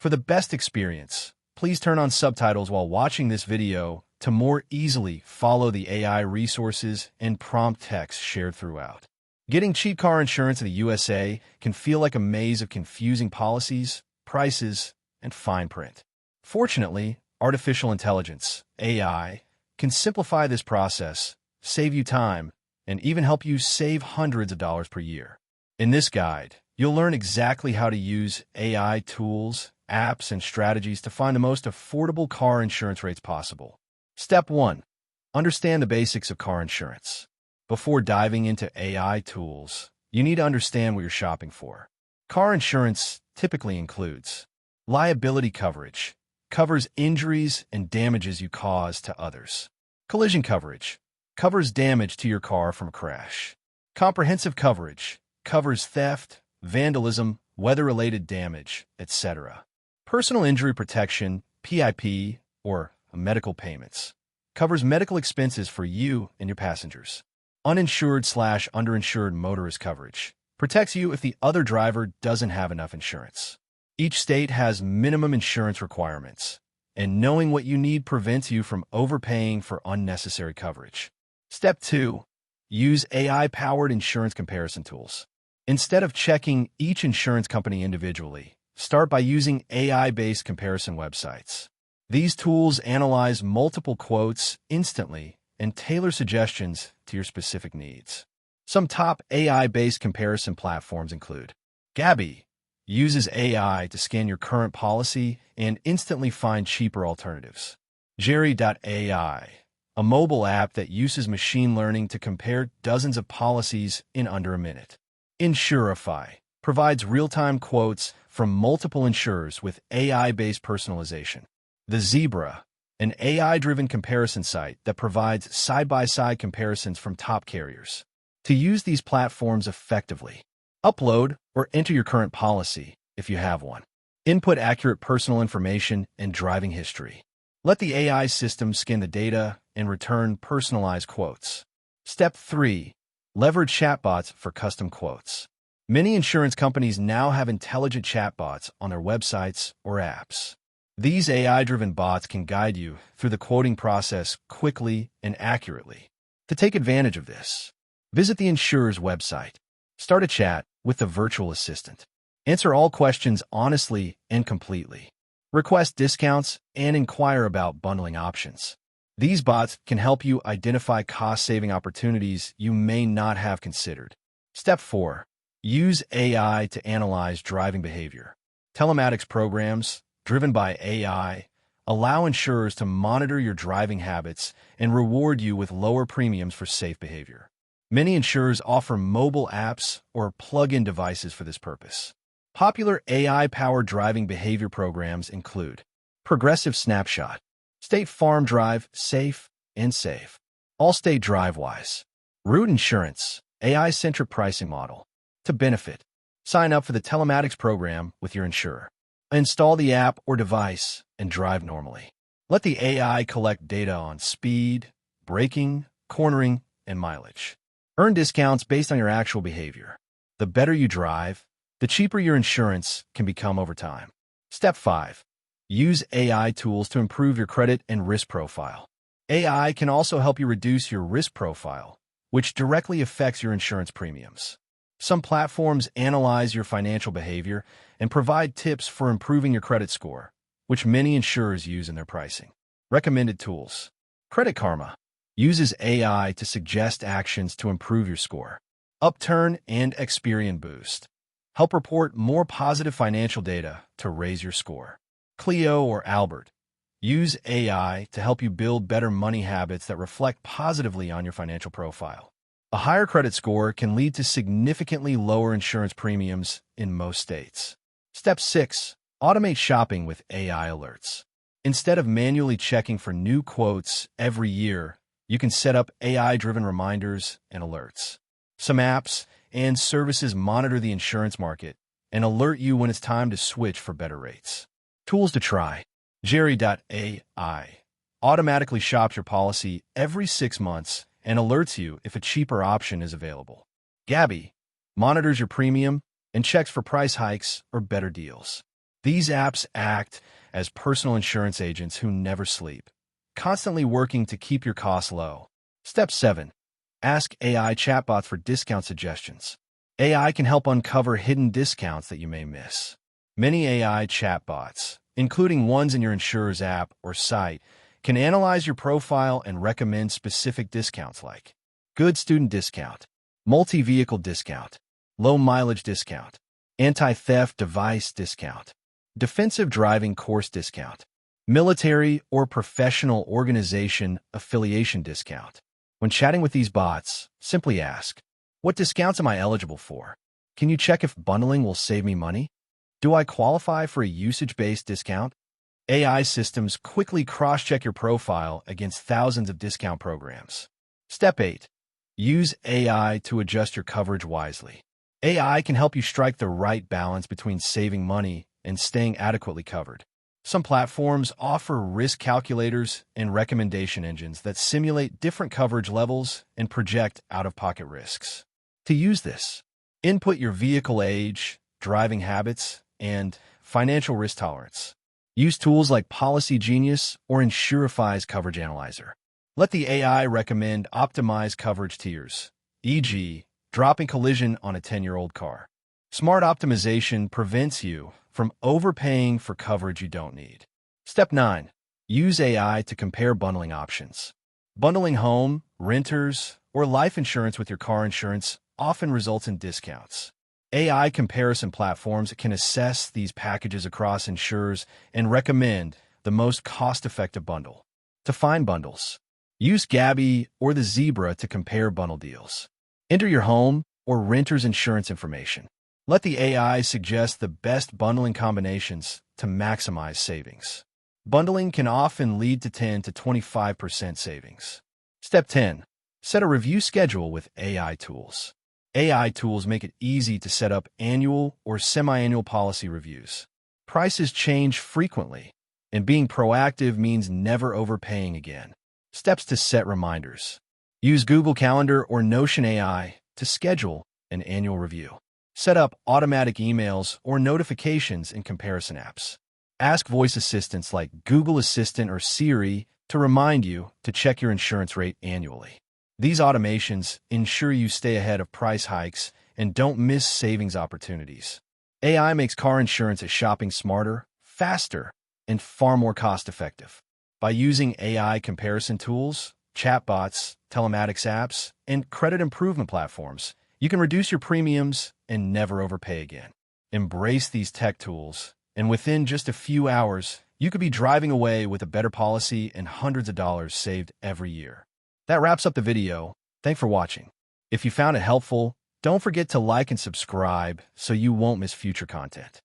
For the best experience, please turn on subtitles while watching this video to more easily follow the AI resources and prompt text shared throughout. Getting cheap car insurance in the USA can feel like a maze of confusing policies, prices, and fine print. Fortunately, artificial intelligence, AI, can simplify this process, save you time, and even help you save hundreds of dollars per year. In this guide, you'll learn exactly how to use AI tools, apps, and strategies to find the most affordable car insurance rates possible. Step 1. Understand the basics of car insurance. Before diving into AI tools, you need to understand what you're shopping for. Car insurance typically includes liability coverage, covers injuries and damages you cause to others. Collision coverage, covers damage to your car from a crash. Comprehensive coverage, covers theft, vandalism, weather-related damage, etc. Personal injury protection, PIP, or medical payments, covers medical expenses for you and your passengers. Uninsured/underinsured motorist coverage, protects you if the other driver doesn't have enough insurance. Each state has minimum insurance requirements, and knowing what you need prevents you from overpaying for unnecessary coverage. Step 2. Use AI-powered insurance comparison tools. Instead of checking each insurance company individually, start by using AI-based comparison websites. These tools analyze multiple quotes instantly and tailor suggestions to your specific needs. Some top AI-based comparison platforms include Gabi, uses AI to scan your current policy and instantly find cheaper alternatives. Jerry.ai, a mobile app that uses machine learning to compare dozens of policies in under a minute. Insurify provides real-time quotes from multiple insurers with AI-based personalization. The Zebra, an AI-driven comparison site that provides side-by-side comparisons from top carriers. To use these platforms effectively, upload or enter your current policy if you have one. Input accurate personal information and driving history. Let the AI system scan the data and return personalized quotes. Step 3. Leverage chatbots for custom quotes. Many insurance companies now have intelligent chatbots on their websites or apps. These AI-driven bots can guide you through the quoting process quickly and accurately. To take advantage of this, visit the insurer's website. Start a chat with the virtual assistant. Answer all questions honestly and completely. Request discounts and inquire about bundling options. These bots can help you identify cost-saving opportunities you may not have considered. Step 4. Use AI to analyze driving behavior. Telematics programs, driven by AI, allow insurers to monitor your driving habits and reward you with lower premiums for safe behavior. Many insurers offer mobile apps or plug-in devices for this purpose. Popular AI-powered driving behavior programs include Progressive Snapshot, State Farm Drive Safe and Safe, Allstate DriveWise, Root Insurance, AI-centric pricing model. To benefit, sign up for the telematics program with your insurer. Install the app or device and drive normally. Let the AI collect data on speed, braking, cornering, and mileage. Earn discounts based on your actual behavior. The better you drive, the cheaper your insurance can become over time. Step 5. Use AI tools to improve your credit and risk profile. AI can also help you reduce your risk profile, which directly affects your insurance premiums. Some platforms analyze your financial behavior and provide tips for improving your credit score, which many insurers use in their pricing. Recommended tools. Credit Karma uses AI to suggest actions to improve your score. Upturn and Experian Boost help report more positive financial data to raise your score. Clio or Albert use AI to help you build better money habits that reflect positively on your financial profile. A higher credit score can lead to significantly lower insurance premiums in most states. Step 6. Automate shopping with AI alerts. Instead of manually checking for new quotes every year, you can set up AI-driven reminders and alerts. Some apps and services monitor the insurance market and alert you when it's time to switch for better rates. Tools to try. Jerry.ai automatically shops your policy every 6 months and alerts you if a cheaper option is available. Gabi monitors your premium and checks for price hikes or better deals. These apps act as personal insurance agents who never sleep, constantly working to keep your costs low. Step 7. Ask AI chatbots for discount suggestions. AI can help uncover hidden discounts that you may miss. Many AI chatbots, including ones in your insurer's app or site, can analyze your profile and recommend specific discounts like good student discount, multi-vehicle discount, low mileage discount, anti-theft device discount, defensive driving course discount, military or professional organization affiliation discount. When chatting with these bots, simply ask, what discounts am I eligible for? Can you check if bundling will save me money? Do I qualify for a usage-based discount? AI systems quickly cross-check your profile against thousands of discount programs. Step 8. Use AI to adjust your coverage wisely. AI can help you strike the right balance between saving money and staying adequately covered. Some platforms offer risk calculators and recommendation engines that simulate different coverage levels and project out-of-pocket risks. To use this, input your vehicle age, driving habits, and financial risk tolerance. Use tools like Policy Genius or Insurify's Coverage Analyzer. Let the AI recommend optimized coverage tiers, e.g., dropping collision on a 10-year-old car. Smart optimization prevents you from overpaying for coverage you don't need. Step 9. Use AI to compare bundling options. Bundling home, renters, or life insurance with your car insurance often results in discounts. AI comparison platforms can assess these packages across insurers and recommend the most cost-effective bundle. To find bundles, use Gabi or the Zebra to compare bundle deals. Enter your home or renter's insurance information. Let the AI suggest the best bundling combinations to maximize savings. Bundling can often lead to 10 to 25% savings. Step 10. Set a review schedule with AI tools. AI tools make it easy to set up annual or semi-annual policy reviews. Prices change frequently, and being proactive means never overpaying again. Steps to set reminders. Use Google Calendar or Notion AI to schedule an annual review. Set up automatic emails or notifications in comparison apps. Ask voice assistants like Google Assistant or Siri to remind you to check your insurance rate annually. These automations ensure you stay ahead of price hikes and don't miss savings opportunities. AI makes car insurance shopping smarter, faster, and far more cost-effective. By using AI comparison tools, chatbots, telematics apps, and credit improvement platforms, you can reduce your premiums and never overpay again. Embrace these tech tools, and within just a few hours, you could be driving away with a better policy and hundreds of dollars saved every year. That wraps up the video. Thanks for watching. If you found it helpful, don't forget to like and subscribe so you won't miss future content.